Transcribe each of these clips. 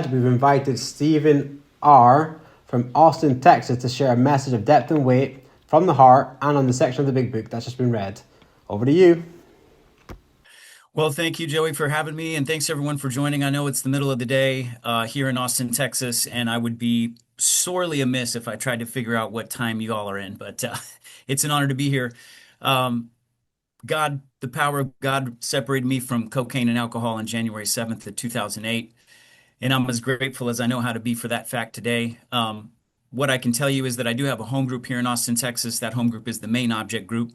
said, we've invited Stephen R. from Austin, Texas, to share a message of depth and weight from the heart and on the section of the big book that's just been read. Over to you. Well, thank you, Joey, for having me, and thanks everyone for joining. I know it's the middle of the day here in Austin, Texas, and I would be sorely amiss if I tried to figure out what time you all are in, but it's an honor to be here. The power of God separated me from cocaine and alcohol on January 7th of 2008, and I'm as grateful as I know how to be for that fact today. What I can tell you is that I do have a home group here in Austin, Texas. That home group is the Main Object Group.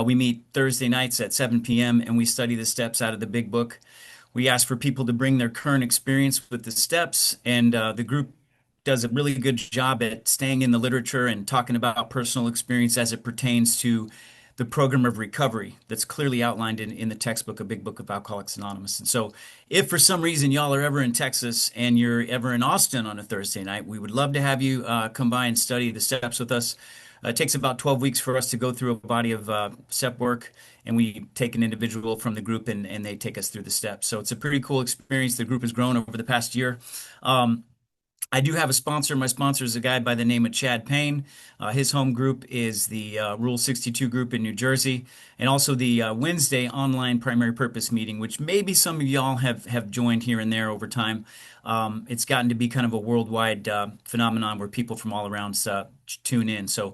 We meet Thursday nights at 7 p.m. and we study the steps out of the big book. We ask for people to bring their current experience with the steps, and the group does a really good job at staying in the literature and talking about personal experience as it pertains to the program of recovery that's clearly outlined in the textbook, A Big Book of Alcoholics Anonymous. And so if for some reason y'all are ever in Texas and you're ever in Austin on a Thursday night, we would love to have you come by and study the steps with us. It takes about 12 weeks for us to go through a body of step work, and we take an individual from the group and they take us through the steps. So it's a pretty cool experience. The group has grown over the past year. I do have a sponsor. My sponsor is a guy by the name of Chad Payne. His home group is the Rule 62 group in New Jersey, and also the Wednesday online primary purpose meeting, which maybe some of y'all have joined here and there over time. It's gotten to be kind of a worldwide phenomenon where people from all around tune in. So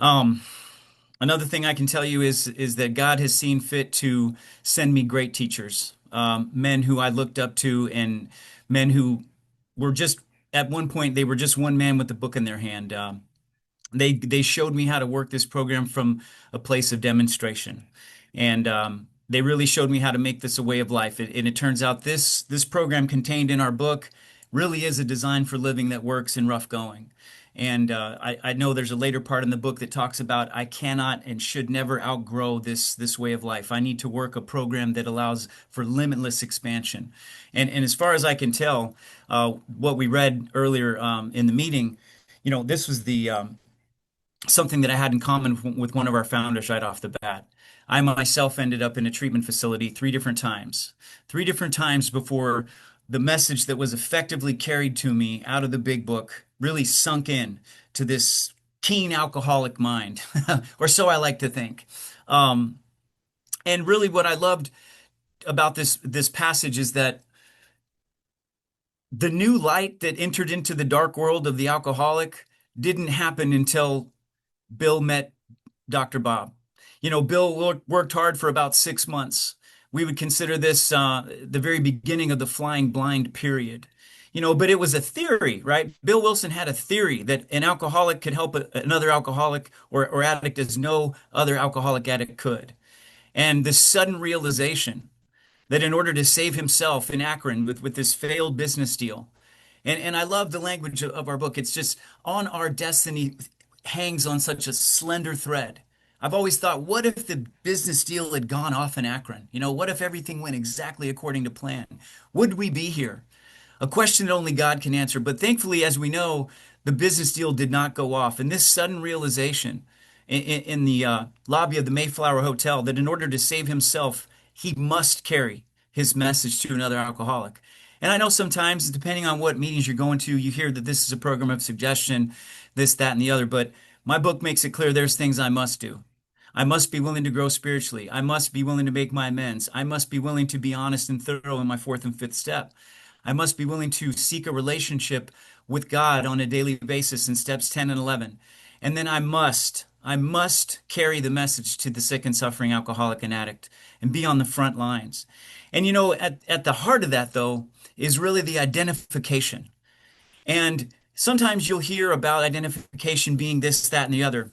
another thing I can tell you is that God has seen fit to send me great teachers, men who I looked up to, and men who were just, at one point, they were just one man with a book in their hand. They showed me how to work this program from a place of demonstration. And they really showed me how to make this a way of life. And it turns out this program contained in our book really is a design for living that works in rough going. And I know there's a later part in the book that talks about I cannot and should never outgrow this way of life. I need to work a program that allows for limitless expansion. And as far as I can tell, what we read earlier in the meeting, this was the something that I had in common with one of our founders right off the bat. I myself ended up in a treatment facility three different times before the message that was effectively carried to me out of the big book really sunk in to this keen alcoholic mind, or so I like to think. And really what I loved about this passage is that the new light that entered into the dark world of the alcoholic didn't happen until Bill met Dr. Bob. Bill worked hard for about 6 months. We would consider this the very beginning of the flying blind period. But it was a theory, right? Bill Wilson had a theory that an alcoholic could help another alcoholic or addict as no other alcoholic addict could. And this sudden realization that in order to save himself in Akron with this failed business deal, and I love the language of our book, it's just on our destiny hangs on such a slender thread. I've always thought, what if the business deal had gone off in Akron? What if everything went exactly according to plan? Would we be here? A question that only God can answer. But thankfully, as we know, the business deal did not go off. And this sudden realization in the lobby of the Mayflower Hotel that in order to save himself, he must carry his message to another alcoholic. And I know sometimes, depending on what meetings you're going to, you hear that this is a program of suggestion, this, that, and the other. But my book makes it clear there's things I must do. I must be willing to grow spiritually. I must be willing to make my amends. I must be willing to be honest and thorough in my fourth and fifth step. I must be willing to seek a relationship with God on a daily basis in steps 10 and 11. And then I must carry the message to the sick and suffering alcoholic and addict and be on the front lines. And at the heart of that, though, is really the identification. And sometimes you'll hear about identification being this, that, and the other.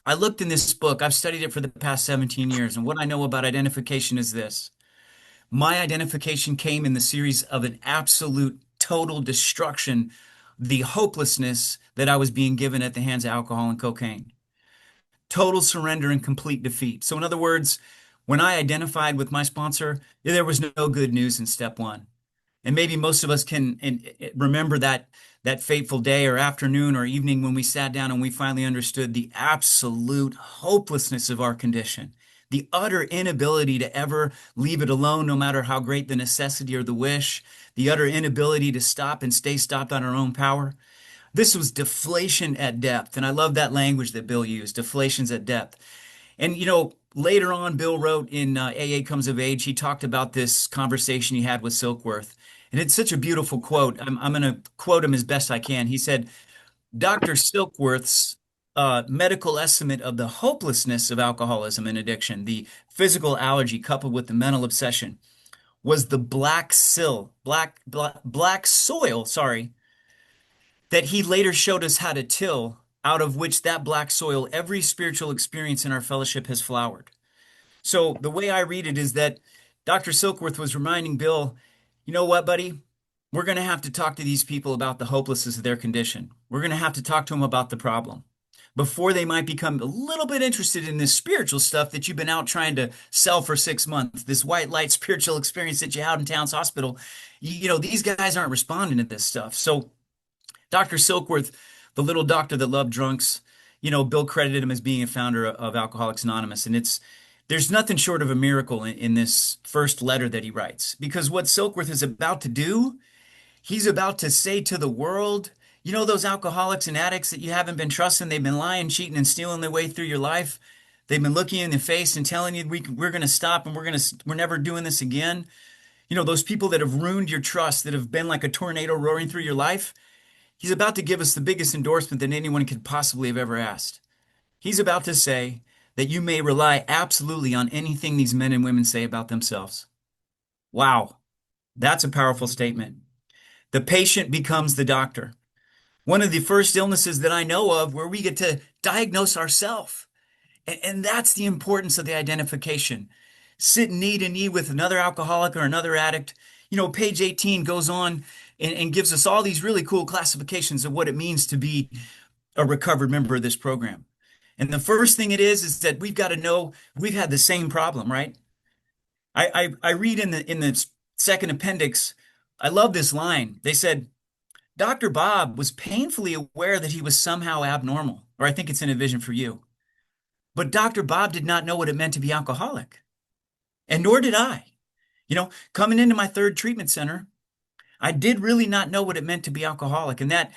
I looked in this book. I've studied it for the past 17 years. And what I know about identification is this. My identification came in the series of an absolute total destruction, the hopelessness that I was being given at the hands of alcohol and cocaine. Total surrender and complete defeat. So in other words, when I identified with my sponsor, there was no good news in step one. And maybe most of us can remember that fateful day or afternoon or evening when we sat down and we finally understood the absolute hopelessness of our condition. the utter inability to ever leave it alone, no matter how great the necessity or the wish, the utter inability to stop and stay stopped on our own power. This was deflation at depth. And I love that language that Bill used, deflations at depth. And, later on, Bill wrote in AA Comes of Age, he talked about this conversation he had with Silkworth. And it's such a beautiful quote. I'm going to quote him as best I can. He said, Dr. Silkworth's medical estimate of the hopelessness of alcoholism and addiction, the physical allergy coupled with the mental obsession, was the black soil, sorry, that he later showed us how to till, out of which that black soil, every spiritual experience in our fellowship has flowered. So the way I read it is that Dr. Silkworth was reminding Bill, you know what, buddy? We're going to have to talk to these people about the hopelessness of their condition. We're going to have to talk to them about the problem before they might become a little bit interested in this spiritual stuff that you've been out trying to sell for 6 months, this white light spiritual experience that you had in Towns Hospital. These guys aren't responding to this stuff. So Dr. Silkworth, the little doctor that loved drunks, Bill credited him as being a founder of Alcoholics Anonymous. And there's nothing short of a miracle in this first letter that he writes, because what Silkworth is about to do, he's about to say to the world, those alcoholics and addicts that you haven't been trusting, they've been lying, cheating, and stealing their way through your life. They've been looking you in the face and telling you we're going to stop and we're never doing this again. Those people that have ruined your trust, that have been like a tornado roaring through your life. He's about to give us the biggest endorsement that anyone could possibly have ever asked. He's about to say that you may rely absolutely on anything these men and women say about themselves. Wow, that's a powerful statement. The patient becomes the doctor. One of the first illnesses that I know of where we get to diagnose ourselves. And that's the importance of the identification. Sit knee to knee with another alcoholic or another addict. Page 18 goes on and gives us all these really cool classifications of what it means to be a recovered member of this program. And the first thing it is that we've got to know we've had the same problem, right? I read in the second appendix, I love this line. They said, Dr. Bob was painfully aware that he was somehow abnormal, or I think it's in A Vision for You. But Dr. Bob did not know what it meant to be alcoholic. And nor did I. Coming into my third treatment center, I did really not know what it meant to be alcoholic. And that,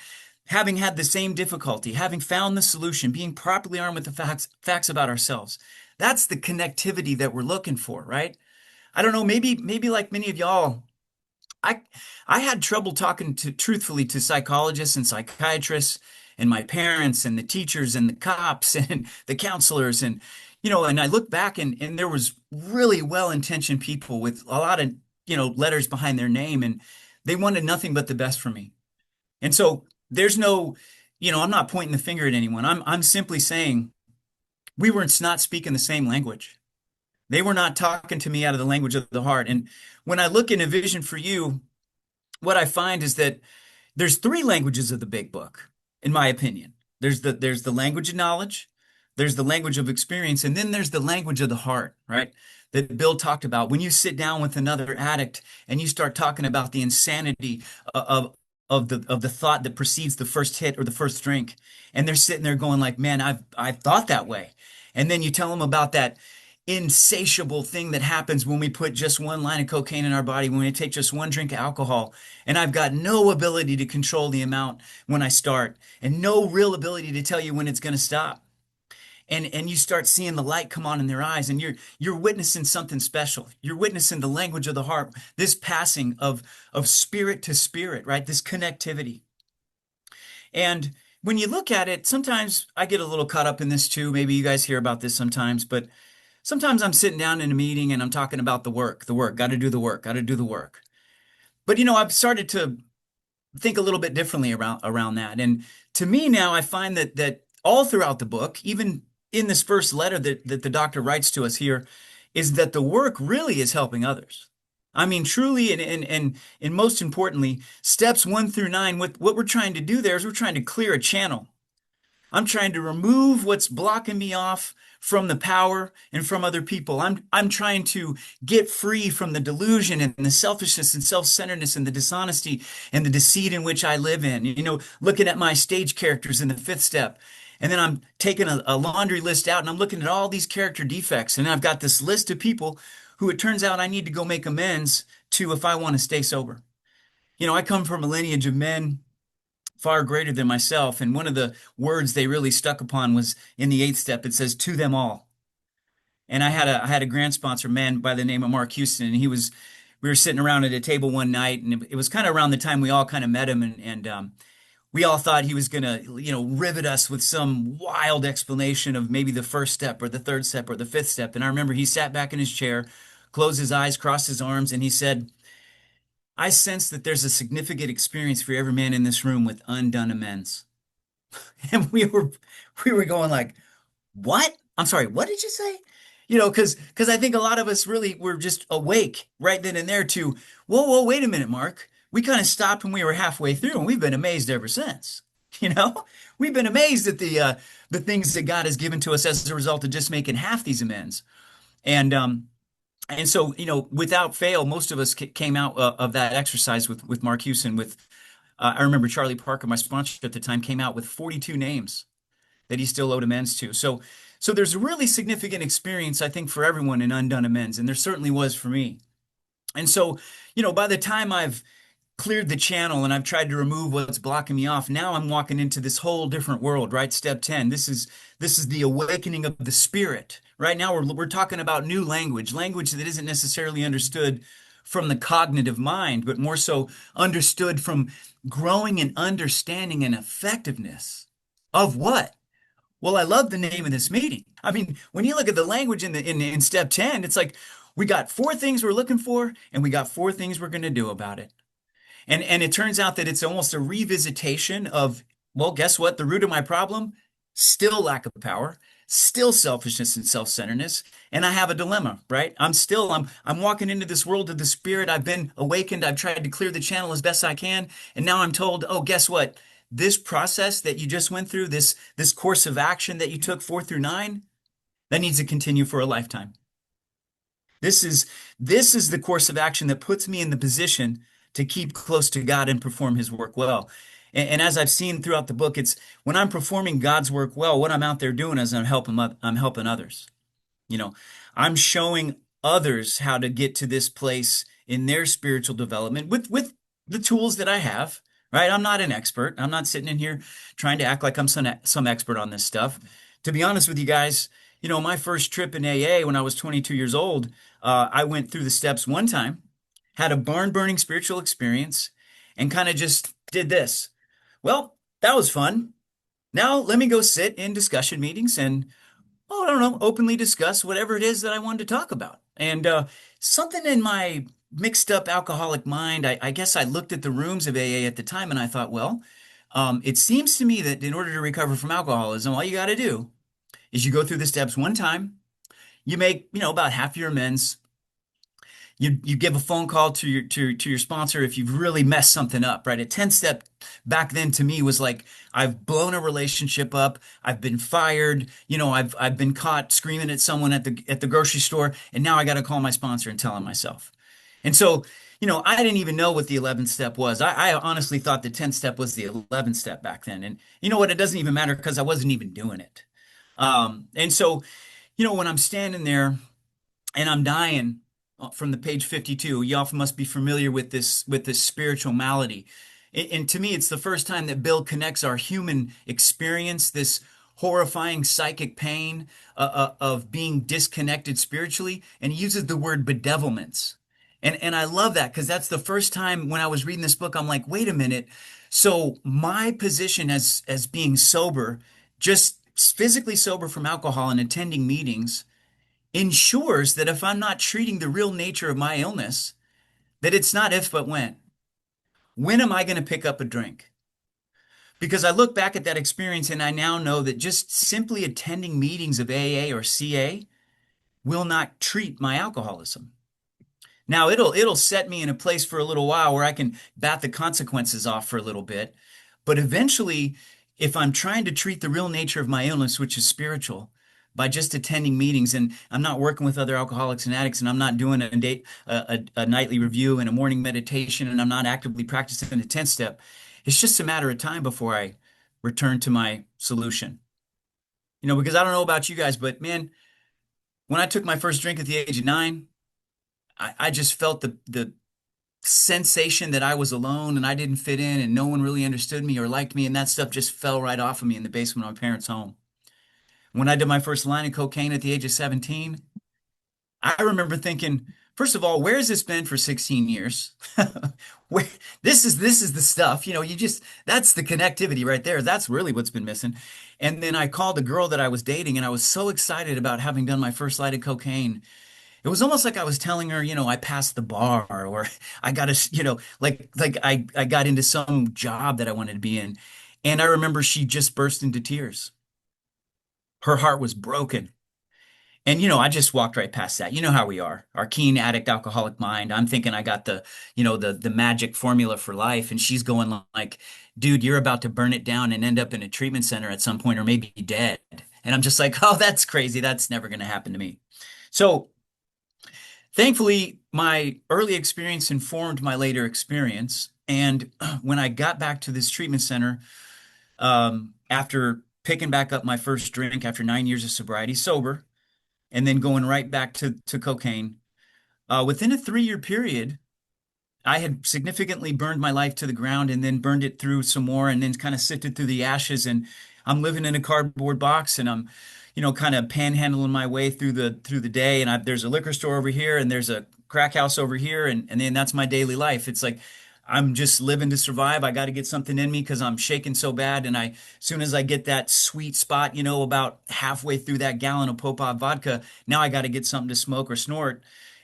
having had the same difficulty, having found the solution, being properly armed with the facts about ourselves, that's the connectivity that we're looking for, right? I don't know, maybe like many of y'all, I had trouble talking truthfully to psychologists and psychiatrists and my parents and the teachers and the cops and the counselors. And I look back and there was really well-intentioned people with a lot of, letters behind their name, and they wanted nothing but the best for me. And so there's no, I'm not pointing the finger at anyone. I'm simply saying we were not speaking the same language. They were not talking to me out of the language of the heart. And when I look in A Vision for You, what I find is that there's 3 languages of the big book, in my opinion. There's the language of knowledge, there's the language of experience, and then there's the language of the heart, right? That Bill talked about. When you sit down with another addict and you start talking about the insanity of the thought that precedes the first hit or the first drink, and they're sitting there going like, man, I've thought that way. And then you tell them about that insatiable thing that happens when we put just one line of cocaine in our body, when we take just one drink of alcohol, and I've got no ability to control the amount when I start, and no real ability to tell you when it's going to stop. And you start seeing the light come on in their eyes, and you're witnessing something special. You're witnessing the language of the heart, this passing of spirit to spirit, right? This connectivity. And when you look at it, sometimes I get a little caught up in this too. Maybe you guys hear about this sometimes, but sometimes I'm sitting down in a meeting and I'm talking about the work, got to do the work, got to do the work. But I've started to think a little bit differently around that. And to me now, I find that all throughout the book, even in this first letter that the doctor writes to us here, is that the work really is helping others. I mean, truly, and most importantly, steps 1 through 9, what we're trying to do there is we're trying to clear a channel. I'm trying to remove what's blocking me off from the power and from other people. I'm trying to get free from the delusion and the selfishness and self-centeredness and the dishonesty and the deceit in which I live in. Looking at my stage characters in the 5th step And then I'm taking a laundry list out and I'm looking at all these character defects. And I've got this list of people who it turns out I need to go make amends to if I want to stay sober. I come from a lineage of men far greater than myself. And one of the words they really stuck upon was in the eighth step, it says, to them all. And I had a grant sponsor man by the name of Mark Houston, and we were sitting around at a table one night, and it was kind of around the time we all kind of met him, and we all thought he was gonna, rivet us with some wild explanation of maybe the first step or the third step or the fifth step. And I remember he sat back in his chair, closed his eyes, crossed his arms, and he said, I sense that there's a significant experience for every man in this room with undone amends. And we were going like, what? I'm sorry, what did you say? Because I think a lot of us really were just awake right then and there to, whoa, wait a minute, Mark. We kind of stopped when we were halfway through, and we've been amazed ever since. You know, we've been amazed at the things that God has given to us as a result of just making half these amends. And so, without fail, most of us came out of that exercise with Mark Hewson. I remember Charlie Parker, my sponsor at the time, came out with 42 names that he still owed amends to. So there's a really significant experience, I think, for everyone in undone amends, and there certainly was for me. And so, by the time I've cleared the channel and I've tried to remove what's blocking me off, now I'm walking into this whole different world, right? Step 10. This is the awakening of the spirit. Right now we're talking about new language that isn't necessarily understood from the cognitive mind, but more so understood from growing in understanding and effectiveness of what? Well, I love the name of this meeting. I mean, when you look at the language in step 10, it's like we got four things we're looking for, and we got four things we're going to do about it. And it turns out that it's almost a revisitation of, well, guess what? The root of my problem, still lack of power, still selfishness and self-centeredness, and I have a dilemma, right? I'm walking into this world of the spirit. I've been awakened. I've tried to clear the channel as best I can, and now I'm told, oh, guess what? This process that you just went through, this course of action that you took 4 through 9, that needs to continue for a lifetime. This is the course of action that puts me in the position to keep close to God and perform his work well. And as I've seen throughout the book, it's when I'm performing God's work well, what I'm out there doing is I'm helping others. I'm showing others how to get to this place in their spiritual development with the tools that I have, right? I'm not an expert. I'm not sitting in here trying to act like I'm some expert on this stuff. To be honest with you guys, my first trip in AA when I was 22 years old, I went through the steps one time, had a barn-burning spiritual experience, and kind of just did this. Well, that was fun. Now let me go sit in discussion meetings and, I don't know, openly discuss whatever it is that I wanted to talk about. And something in my mixed up alcoholic mind, I guess I looked at the rooms of AA at the time and I thought, well, it seems to me that in order to recover from alcoholism, all you got to do is you go through the steps one time, you make, about half your amends. You give a phone call to your sponsor if you've really messed something up, right? A 10 step back then to me was like, I've blown a relationship up, I've been fired, I've been caught screaming at someone at the grocery store, and now I got to call my sponsor and tell him myself. And so, I didn't even know what the 11th step was. I honestly thought the 10th step was the 11th step back then. And you know what? It doesn't even matter because I wasn't even doing it. And so, when I'm standing there and I'm dying from the page 52, you often must be familiar with this spiritual malady. And to me, it's the first time that Bill connects our human experience, this horrifying psychic pain of being disconnected spiritually, and he uses the word bedevilments. And I love that because that's the first time when I was reading this book, I'm like, wait a minute. So my position as being sober, just physically sober from alcohol and attending meetings, ensures that if I'm not treating the real nature of my illness, that it's not if but when. When am I going to pick up a drink? Because I look back at that experience and I now know that just simply attending meetings of AA or CA will not treat my alcoholism. Now it'll set me in a place for a little while where I can bat the consequences off for a little bit. But eventually, if I'm trying to treat the real nature of my illness, which is spiritual, by just attending meetings, and I'm not working with other alcoholics and addicts, and I'm not doing a nightly review and a morning meditation, and I'm not actively practicing the 10th step, it's just a matter of time before I return to my solution. Because I don't know about you guys, but man, when I took my first drink at the age of 9, I just felt the sensation that I was alone and I didn't fit in and no one really understood me or liked me. And that stuff just fell right off of me in the basement of my parents' home. When I did my first line of cocaine at the age of 17, I remember thinking, first of all, where has this been for 16 years? Where this is the stuff, you just that's the connectivity right there. That's really what's been missing. And then I called the girl that I was dating and I was so excited about having done my first light of cocaine. It was almost like I was telling her, I passed the bar or I got a, like I got into some job that I wanted to be in. And I remember she just burst into tears. Her heart was broken. And I just walked right past that. You know how we are. Our keen addict alcoholic mind. I'm thinking I got the magic formula for life and she's going like, "Dude, you're about to burn it down and end up in a treatment center at some point or maybe dead." And I'm just like, "Oh, that's crazy. That's never going to happen to me." So, thankfully, my early experience informed my later experience. And when I got back to this treatment center, after picking back up my first drink after 9 years of sobriety, sober, and then going right back to cocaine. Within a 3-year period, I had significantly burned my life to the ground and then burned it through some more and then kind of sifted through the ashes. And I'm living in a cardboard box and I'm, kind of panhandling my way through the day. And there's a liquor store over here and there's a crack house over here. And then that's my daily life. It's like I'm just living to survive. I got to get something in me because I'm shaking so bad. And as soon as I get that sweet spot, about halfway through that gallon of Popov vodka, now I got to get something to smoke or snort.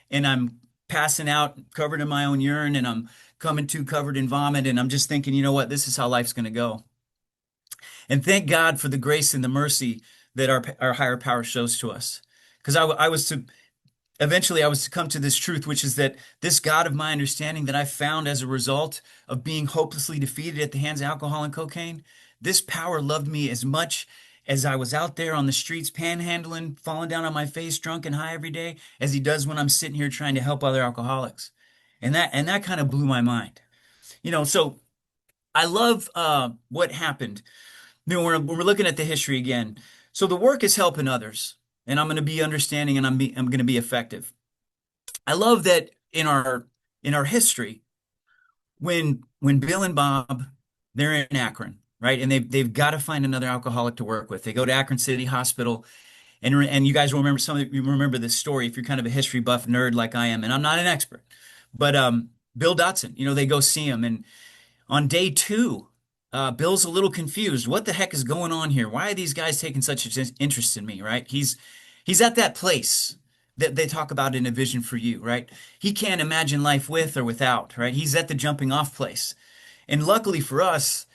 And I'm passing out covered in my own urine and I'm coming to covered in vomit. And I'm just thinking, you know what? This is how life's going to go. And thank God for the grace and the mercy that our higher power shows to us. Because eventually I was to come to this truth, which is that this God of my understanding that I found as a result of being hopelessly defeated at the hands of alcohol and cocaine, this power loved me as much as I was out there on the streets panhandling, falling down on my face, drunk and high every day, as he does when I'm sitting here trying to help other alcoholics. And that kind of blew my mind. So I love what happened. We're looking at the history again. So the work is helping others, and I'm going to be understanding, and I'm going to be effective. I love that in our history, when Bill and Bob, they're in Akron, right, and they've got to find another alcoholic to work with. They go to Akron City Hospital, and you guys will remember, some of you remember this story if you're kind of a history buff nerd like I am, and I'm not an expert, but Bill Dotson, they go see him, and on day 2, Bill's a little confused. What the heck is going on here? Why are these guys taking such an interest in me, right? He's at that place that they talk about in A Vision for You, right? He can't imagine life with or without, right? He's at the jumping off place. And luckily for us,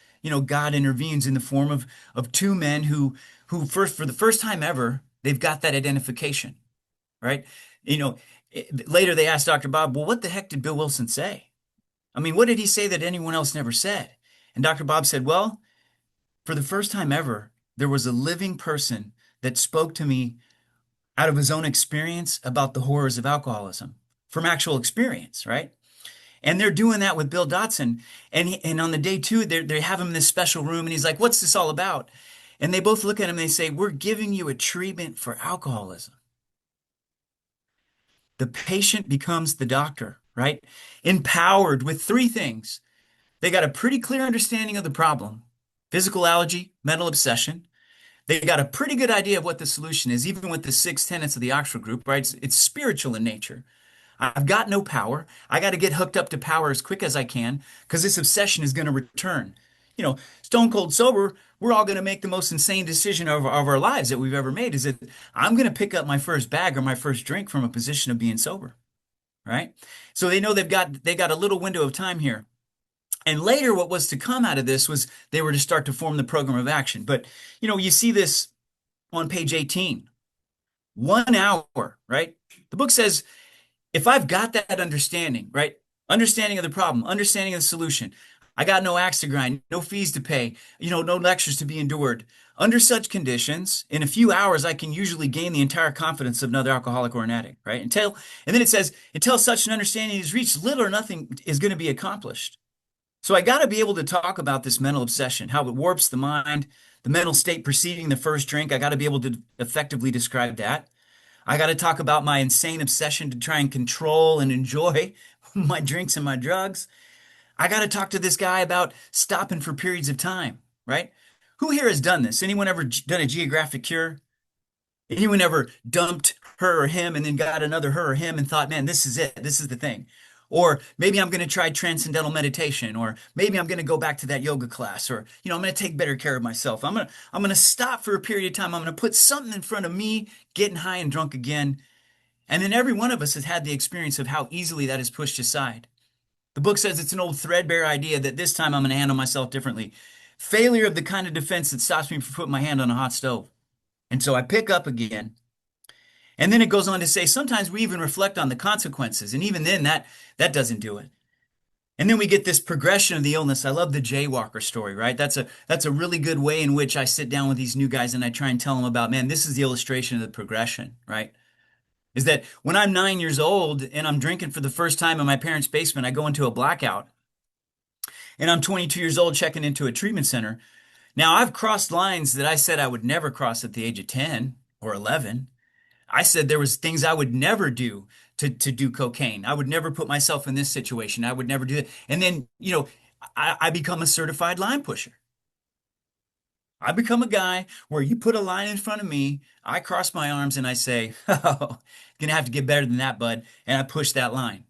God intervenes in the form of 2 men who for the first time ever, they've got that identification, right? Later they asked Dr. Bob, well, what the heck did Bill Wilson say? I mean, what did he say that anyone else never said? And Dr. Bob said, well, for the first time ever, there was a living person that spoke to me out of his own experience about the horrors of alcoholism from actual experience, right? And they're doing that with Bill Dotson. And on the day 2, they have him in this special room and he's like, what's this all about? And they both look at him and they say, we're giving you a treatment for alcoholism. The patient becomes the doctor, right? Empowered with 3 things. They got a pretty clear understanding of the problem: physical allergy, mental obsession. They got a pretty good idea of what the solution is, even with the 6 tenets of the Oxford group, right? It's spiritual in nature. I've got no power. I got to get hooked up to power as quick as I can because this obsession is going to return. Stone cold sober, we're all going to make the most insane decision of our lives that we've ever made, is that I'm going to pick up my first bag or my first drink from a position of being sober, right? So they know they got a little window of time here. And later, what was to come out of this was they were to start to form the program of action. But, you see this on page 18. 1 hour, right? The book says, if I've got that understanding, right? Understanding of the problem, understanding of the solution. I got no axe to grind, no fees to pay, no lectures to be endured. Under such conditions, in a few hours, I can usually gain the entire confidence of another alcoholic or an addict, right? And then it says, until such an understanding is reached, little or nothing is going to be accomplished. So I got to be able to talk about this mental obsession, how it warps the mind, the mental state preceding the first drink. I got to be able to effectively describe that. I got to talk about my insane obsession to try and control and enjoy my drinks and my drugs. I got to talk to this guy about stopping for periods of time, right? Who here has done this? Anyone ever done a geographic cure? Anyone ever dumped her or him and then got another her or him and thought, man, this is it. This is the thing. Or maybe I'm going to try transcendental meditation, or maybe I'm going to go back to that yoga class, or, I'm going to take better care of myself. I'm going to stop for a period of time. I'm going to put something in front of me, getting high and drunk again. And then every one of us has had the experience of how easily that is pushed aside. The book says it's an old threadbare idea that this time I'm going to handle myself differently. Failure of the kind of defense that stops me from putting my hand on a hot stove. And so I pick up again. And then it goes on to say sometimes we even reflect on the consequences. And even then that doesn't do it. And then we get this progression of the illness. I love the jaywalker story, right? That's a really good way in which I sit down with these new guys and I try and tell them about, man, this is the illustration of the progression, right? Is that when I'm 9 years old and I'm drinking for the first time in my parents' basement, I go into a blackout. And I'm 22 years old checking into a treatment center. Now I've crossed lines that I said I would never cross at the age of 10 or 11. I said there was things I would never do to do cocaine. I would never put myself in this situation. I would never do it. And then, I become a certified line pusher. I become a guy where you put a line in front of me, I cross my arms and I say, oh, gonna have to get better than that, bud. And I push that line.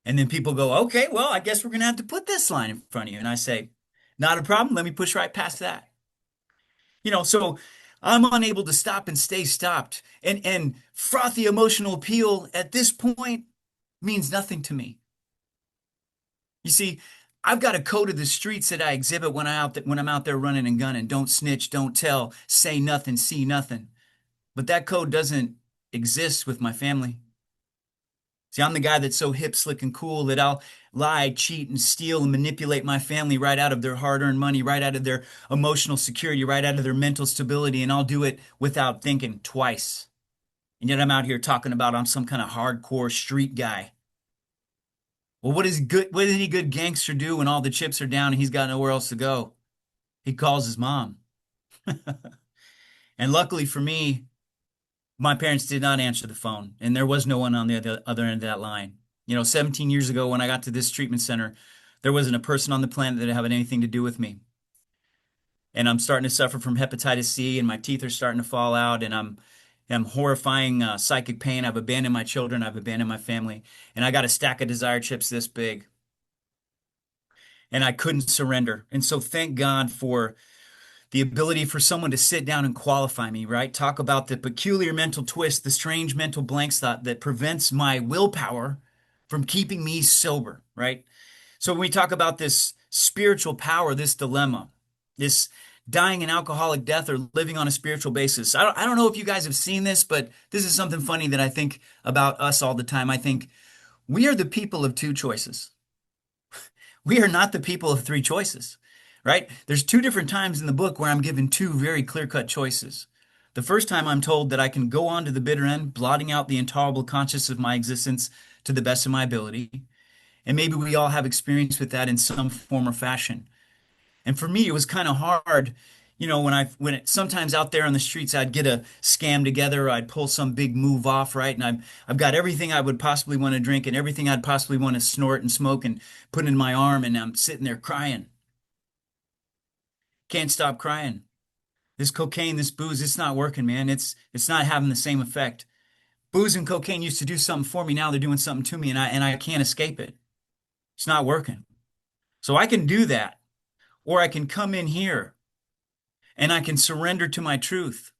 And then people go, okay, well, I guess we're gonna have to put this line in front of you. And I say, not a problem. Let me push right past that. So I'm unable to stop and stay stopped. And frothy emotional appeal at this point means nothing to me. You see, I've got a code of the streets that I exhibit when I'm out there running and gunning. Don't snitch, don't tell, say nothing, see nothing. But that code doesn't exist with my family. See, I'm the guy that's so hip, slick, and cool that I'll lie, cheat, and steal and manipulate my family right out of their hard-earned money, right out of their emotional security, right out of their mental stability, and I'll do it without thinking twice. And yet I'm out here talking about I'm some kind of hardcore street guy. Well, what does any good gangster do when all the chips are down and he's got nowhere else to go? He calls his mom. And luckily for me, my parents did not answer the phone, and there was no one on the other end of that line. 17 years ago when I got to this treatment center, there wasn't a person on the planet that had anything to do with me. And I'm starting to suffer from hepatitis C, and my teeth are starting to fall out, and I'm horrifying psychic pain. I've abandoned my children. I've abandoned my family. And I got a stack of desire chips this big. And I couldn't surrender. And so thank God for the ability for someone to sit down and qualify me, right? Talk about the peculiar mental twist, the strange mental blank spot that prevents my willpower from keeping me sober, right? So when we talk about this spiritual power, this dilemma, this dying an alcoholic death or living on a spiritual basis. I don't know if you guys have seen this, but this is something funny that I think about us all the time. I think we are the people of two choices. We are not the people of three choices, right? There's two different times in the book where I'm given two very clear-cut choices. The first time I'm told that I can go on to the bitter end, blotting out the intolerable consciousness of my existence to the best of my ability. And maybe we all have experience with that in some form or fashion. And for me, it was kind of hard, sometimes out there on the streets, I'd get a scam together, or I'd pull some big move off, right? And I've got everything I would possibly want to drink and everything I'd possibly want to snort and smoke and put in my arm, and I'm sitting there crying. Can't stop crying. This cocaine, this booze, it's not working, man. It's not having the same effect. Booze and cocaine used to do something for me. Now they're doing something to me, and I can't escape it. It's not working. So I can do that. Or I can come in here and I can surrender to my truth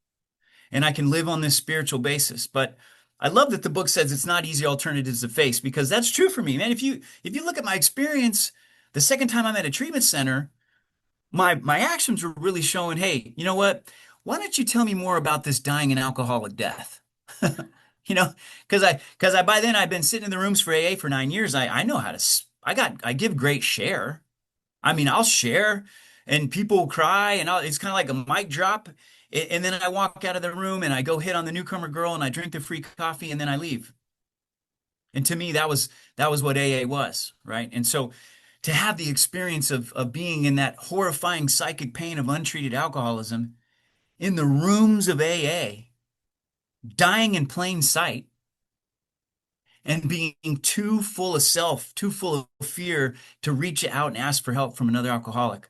and I can live on this spiritual basis. But I love that the book says it's not easy alternatives to face, because that's true for me, man. If you look at my experience, the second time I'm at a treatment center, my actions were really showing, hey, you know what? Why don't you tell me more about this dying an alcoholic death? Because I by then I've been sitting in the rooms for AA for 9 years. I know how to I give great share. I mean, I'll share and people will cry, and it's kind of like a mic drop. And then I walk out of the room and I go hit on the newcomer girl and I drink the free coffee and then I leave. And to me, that was what AA was, right? And so to have the experience of being in that horrifying psychic pain of untreated alcoholism in the rooms of AA, dying in plain sight, and being too full of self, too full of fear to reach out and ask for help from another alcoholic.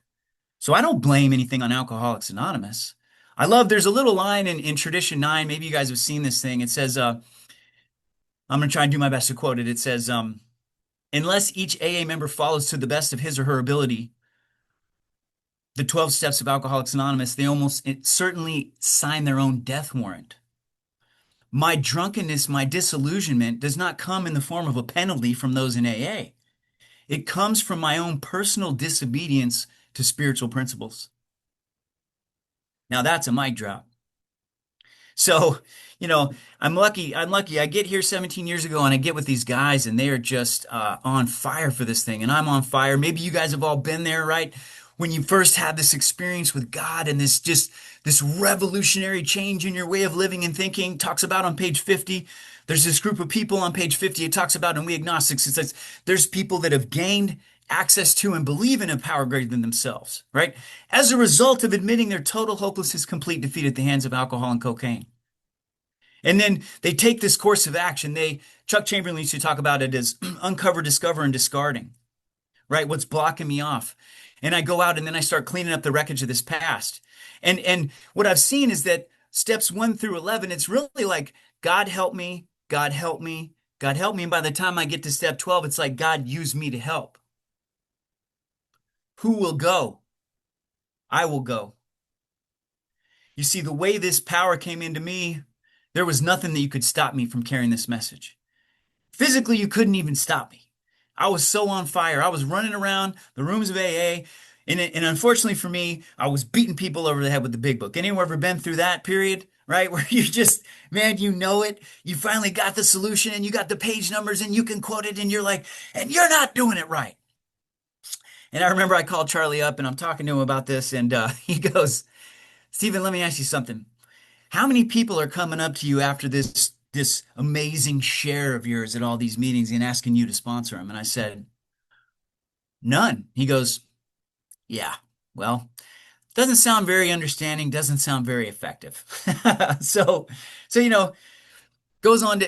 So I don't blame anything on Alcoholics Anonymous. There's a little line in Tradition 9, maybe you guys have seen this thing. It says, I'm going to try and do my best to quote it. It says, unless each AA member follows to the best of his or her ability the 12 steps of Alcoholics Anonymous, they almost certainly sign their own death warrant. My drunkenness, my disillusionment does not come in the form of a penalty from those in AA. It comes from my own personal disobedience to spiritual principles. Now that's a mic drop. So, I'm lucky. I get here 17 years ago and I get with these guys and they are just on fire for this thing. And I'm on fire. Maybe you guys have all been there, right? When you first have this experience with God and this revolutionary change in your way of living and thinking. Talks about on page 50. There's this group of people on page 50. It talks about, and we agnostics, it says there's people that have gained access to and believe in a power greater than themselves, right? As a result of admitting their total hopelessness, complete defeat at the hands of alcohol and cocaine. And then they take this course of action. Chuck Chamberlain used to talk about it as uncover, discover, and discarding, right? What's blocking me off? And I go out and then I start cleaning up the wreckage of this past. And what I've seen is that steps 1 through 11, it's really like, God help me, God help me, God help me. And by the time I get to step 12, it's like, God use me to help. Who will go? I will go. You see, the way this power came into me, there was nothing that you could stop me from carrying this message. Physically, you couldn't even stop me. I was so on fire. I was running around the rooms of AA. And unfortunately for me, I was beating people over the head with the big book. Anyone ever been through that period, right? Where you just, man, you know it. You finally got the solution and you got the page numbers and you can quote it and you're like, and you're not doing it right. And I remember I called Charlie up and I'm talking to him about this and he goes, Stephen, let me ask you something. How many people are coming up to you after this amazing share of yours at all these meetings and asking you to sponsor them? And I said, none. He goes, yeah, well, doesn't sound very understanding, doesn't sound very effective. So, it goes on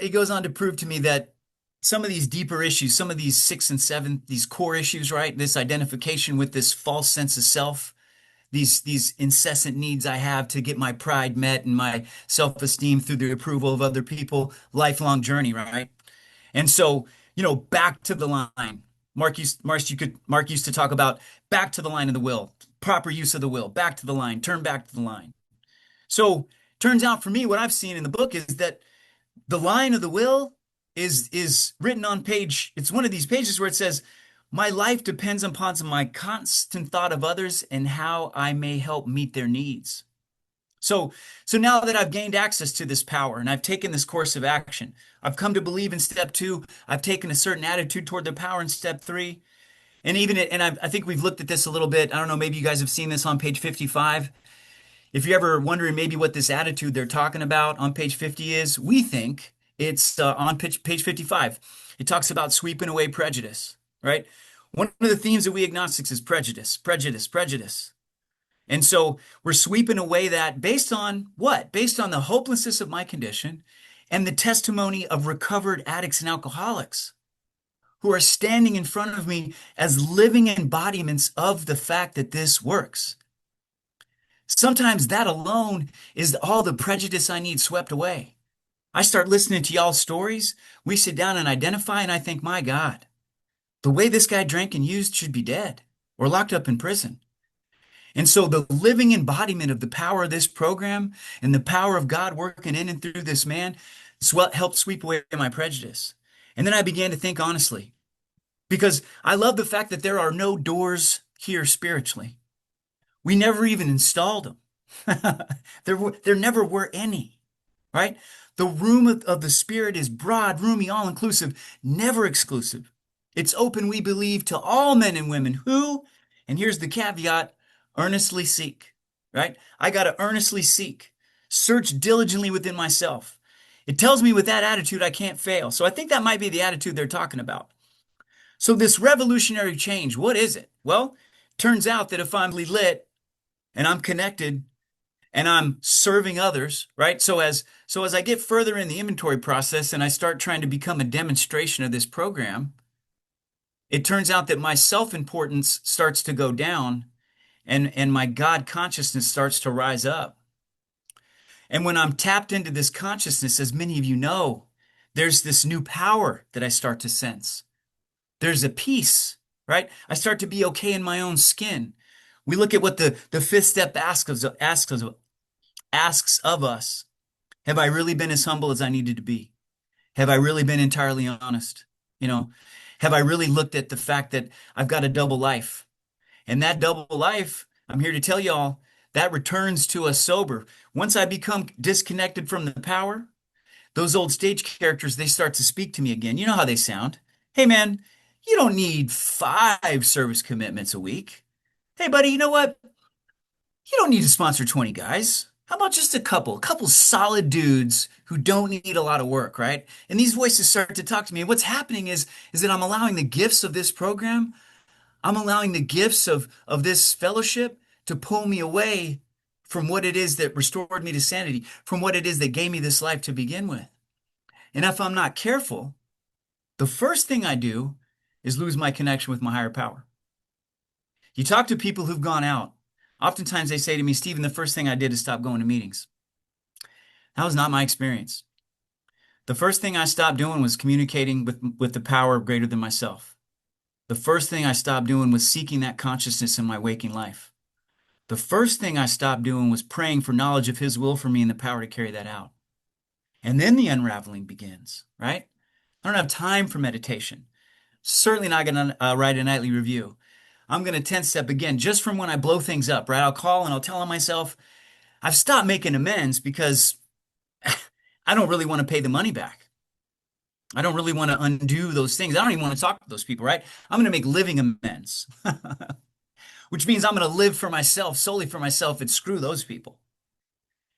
to prove to me that some of these deeper issues, some of these 6 and 7, these core issues, right? This identification with this false sense of self, these incessant needs I have to get my pride met and my self-esteem through the approval of other people, lifelong journey, right? And so, back to the line. Mark used to talk about back to the line of the will, proper use of the will, back to the line, turn back to the line. So turns out for me, what I've seen in the book is that the line of the will is written on page, it's one of these pages where it says, my life depends upon my constant thought of others and how I may help meet their needs. So now that I've gained access to this power and I've taken this course of action, I've come to believe in step 2, I've taken a certain attitude toward the power in step 3. I think we've looked at this a little bit. I don't know, maybe you guys have seen this on page 55. If you're ever wondering maybe what this attitude they're talking about on page 50 is, we think it's on page 55. It talks about sweeping away prejudice, right? One of the themes of we agnostics is prejudice, prejudice, prejudice. And so we're sweeping away that based on what? Based on the hopelessness of my condition and the testimony of recovered addicts and alcoholics who are standing in front of me as living embodiments of the fact that this works. Sometimes that alone is all the prejudice I need swept away. I start listening to y'all's stories. We sit down and identify, and I think, my God, the way this guy drank and used should be dead or locked up in prison. And so the living embodiment of the power of this program and the power of God working in and through this man helped sweep away my prejudice. And then I began to think honestly, because I love the fact that there are no doors here spiritually. We never even installed them. There never were any, right? The room of the Spirit is broad, roomy, all-inclusive, never exclusive. It's open, we believe, to all men and women who, and here's the caveat, earnestly seek, right? I got to earnestly seek, search diligently within myself. It tells me with that attitude I can't fail. So I think that might be the attitude they're talking about. So this revolutionary change, what is it? Well, turns out that if I'm lit and I'm connected and I'm serving others, right? So as I get further in the inventory process and I start trying to become a demonstration of this program, it turns out that my self-importance starts to go down and my God consciousness starts to rise up. And when I'm tapped into this consciousness, as many of you know, there's this new power that I start to sense. There's a peace, right? I start to be okay in my own skin. We look at what the fifth step asks of us. Have I really been as humble as I needed to be? Have I really been entirely honest? You know, have I really looked at the fact that I've got a double life? And that double life, I'm here to tell y'all, that returns to us sober. Once I become disconnected from the power, those old stage characters, they start to speak to me again. You know how they sound. Hey, man, you don't need 5 service commitments a week. Hey, buddy, you know what? You don't need to sponsor 20 guys. How about just a couple solid dudes who don't need a lot of work, right? And these voices start to talk to me. And what's happening is that I'm allowing the gifts of this program, I'm allowing the gifts of this fellowship to pull me away from what it is that restored me to sanity, from what it is that gave me this life to begin with. And if I'm not careful, the first thing I do is lose my connection with my higher power. You talk to people who've gone out. Oftentimes they say to me, Stephen, the first thing I did is stop going to meetings. That was not my experience. The first thing I stopped doing was communicating with the power greater than myself. The first thing I stopped doing was seeking that consciousness in my waking life. The first thing I stopped doing was praying for knowledge of His will for me and the power to carry that out. And then the unraveling begins, right? I don't have time for meditation. Certainly not going to write a nightly review. I'm going to 10 step again, just from when I blow things up, right? I'll call and I'll tell myself, I've stopped making amends because I don't really want to pay the money back. I don't really want to undo those things. I don't even want to talk to those people, right? I'm going to make living amends, which means I'm going to live for myself, solely for myself, and screw those people.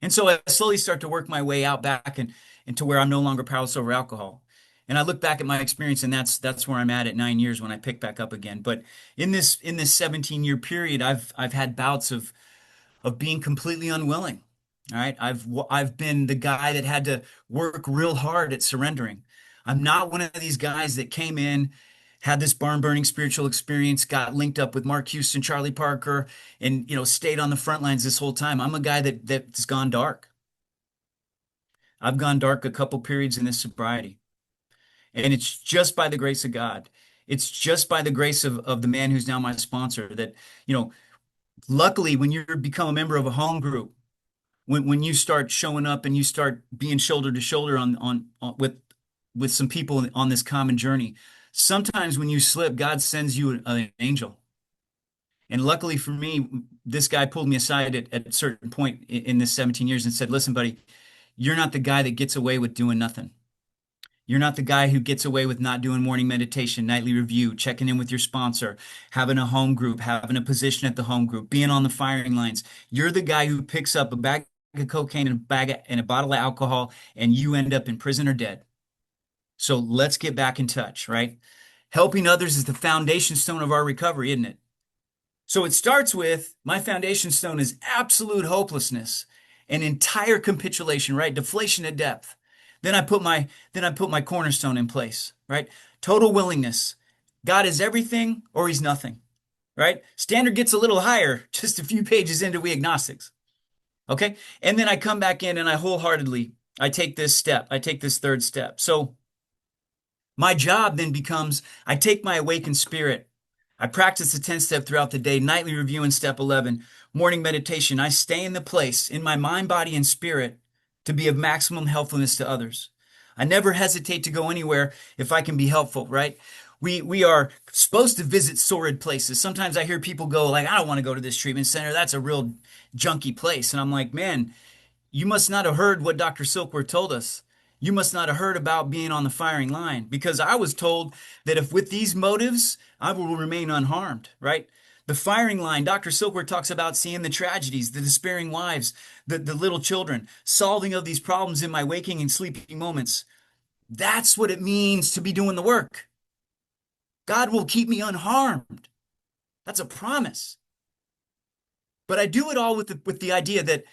And so I slowly start to work my way out back into where I'm no longer powerless over alcohol. And I look back at my experience, and that's where I'm at 9 years when I pick back up again. But in this 17-year period, I've had bouts of being completely unwilling. All right, I've been the guy that had to work real hard at surrendering. I'm not one of these guys that came in, had this barn burning spiritual experience, got linked up with Mark Houston, Charlie Parker, and stayed on the front lines this whole time. I'm a guy that's gone dark. I've gone dark a couple periods in this sobriety. And it's just by the grace of God. It's just by the grace of the man who's now my sponsor that, luckily when you become a member of a home group, when you start showing up and you start being shoulder to shoulder on with some people on this common journey, sometimes when you slip, God sends you an angel. And luckily for me, this guy pulled me aside at a certain point in this 17 years and said, listen, buddy, you're not the guy that gets away with doing nothing. You're not the guy who gets away with not doing morning meditation, nightly review, checking in with your sponsor, having a home group, having a position at the home group, being on the firing lines. You're the guy who picks up a bag of cocaine and a bottle of alcohol, and you end up in prison or dead. So let's get back in touch, right? Helping others is the foundation stone of our recovery, isn't it? So it starts with my foundation stone is absolute hopelessness and entire capitulation, right? Deflation at depth. Then I put my cornerstone in place, right? Total willingness. God is everything or He's nothing, right? Standard gets a little higher just a few pages into We Agnostics. Okay? And then I come back in and I take this step. I take this third step. So my job then becomes I take my awakened spirit. I practice the 10 step throughout the day, nightly review in step 11, morning meditation. I stay in the place in my mind, body, and spirit to be of maximum helpfulness to others. I never hesitate to go anywhere if I can be helpful, right? We are supposed to visit sordid places. Sometimes I hear people go like, I don't want to go to this treatment center. That's a real junky place. And I'm like, man, you must not have heard what Dr. Silkworth told us. You must not have heard about being on the firing line, because I was told that if with these motives, I will remain unharmed, right? The firing line, Dr. Silkworth talks about seeing the tragedies, the despairing wives, the little children, solving of these problems in my waking and sleeping moments. That's what it means to be doing the work. God will keep me unharmed. That's a promise. But I do it all with the idea that,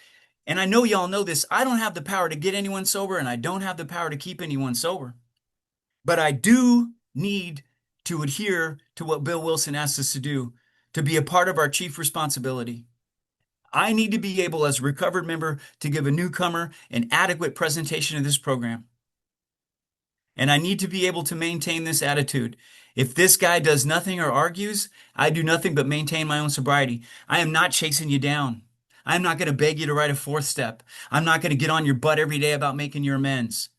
and I know y'all know this, I don't have the power to get anyone sober, and I don't have the power to keep anyone sober. But I do need to adhere to what Bill Wilson asks us to do, to be a part of our chief responsibility. I need to be able, as a recovered member, to give a newcomer an adequate presentation of this program. And I need to be able to maintain this attitude. If this guy does nothing or argues, I do nothing but maintain my own sobriety. I am not chasing you down. I'm not going to beg you to write a fourth step. I'm not going to get on your butt every day about making your amends.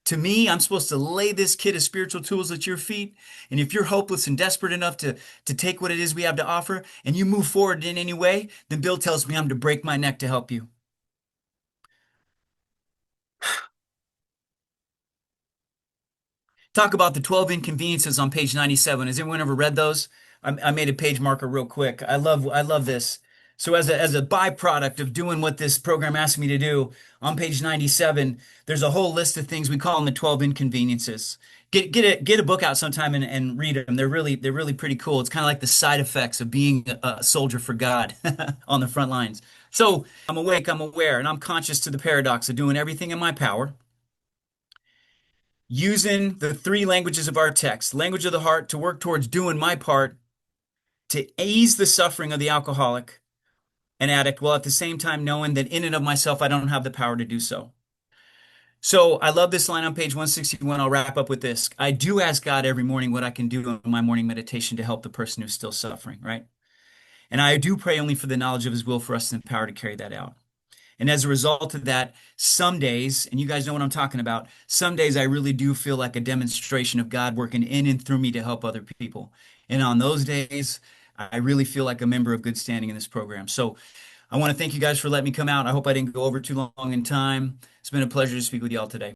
To me, I'm supposed to lay this kit of spiritual tools at your feet. And if you're hopeless and desperate enough to take what it is we have to offer and you move forward in any way, then Bill tells me I'm to break my neck to help you. Talk about the 12 inconveniences on page 97. Has anyone ever read those? I made a page marker real quick. I love this. So as a byproduct of doing what this program asked me to do, on page 97, there's a whole list of things we call them the 12 inconveniences. Get a book out sometime and read them. They're really pretty cool. It's kind of like the side effects of being a soldier for God on the front lines. So I'm awake, I'm aware, and I'm conscious to the paradox of doing everything in my power, using the three languages of our text, language of the heart, to work towards doing my part to ease the suffering of the alcoholic and addict, while at the same time knowing that in and of myself, I don't have the power to do so. So I love this line on page 161. I'll wrap up with this. I do ask God every morning what I can do in my morning meditation to help the person who's still suffering, right? And I do pray only for the knowledge of his will for us and the power to carry that out. And as a result of that, some days, and you guys know what I'm talking about, some days I really do feel like a demonstration of God working in and through me to help other people. And on those days, I really feel like a member of good standing in this program. So I want to thank you guys for letting me come out. I hope I didn't go over too long in time. It's been a pleasure to speak with y'all today.